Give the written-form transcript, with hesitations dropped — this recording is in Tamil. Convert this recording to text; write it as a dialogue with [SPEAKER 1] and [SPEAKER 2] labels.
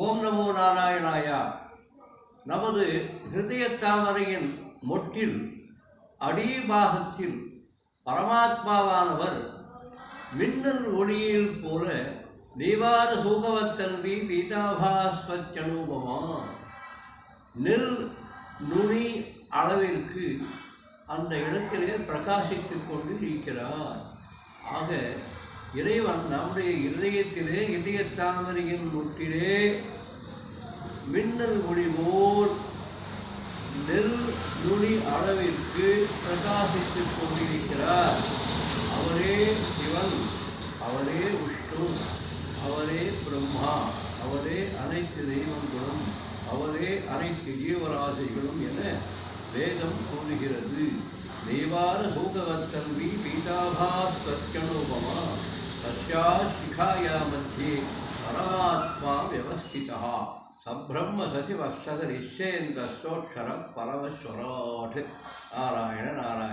[SPEAKER 1] ஓம் நமோ நாராயணாயா. நமது ஹிருதய தாமரையின் மொட்டில் அடிபாகத்தில் பரமாத்மாவானவர் மின்னல் ஒளியில் போல தேவார சூகவத்தன்பி பீதாபாஸ்வச்சனூபமா நெல் நுனி அளவிற்கு அந்த இடத்திலே பிரகாசித்துக் கொண்டு இருக்கிறார். ஆக இறைவன் நம்முடைய இதயத்திலே இதய தாமரையின் முட்டிலே மின்னல் ஒளி போல் நெல் நுனி அளவிற்கு பிரகாசித்துக் கொண்டிருக்கிறார். அவரே சிவன், அவரே விஷ்ணு, அவரே பிரம்மா, அவரே அனைத்து தெய்வங்களும், அவரே அனைத்து ஜீவராசிகளும் என வேதம் கூறுகிறது. தேவார சூகவத்தன்பி பீதாபாஸ்வச்சனூபமா தஸ்யா சிகாயா மத்தியே பரமாத்மா வியவஸ்திதா சப்ரம்ம சசிவ சத நிச்சயந்தோட்சர பரமஸ்வராட். நாராயண நாராயண.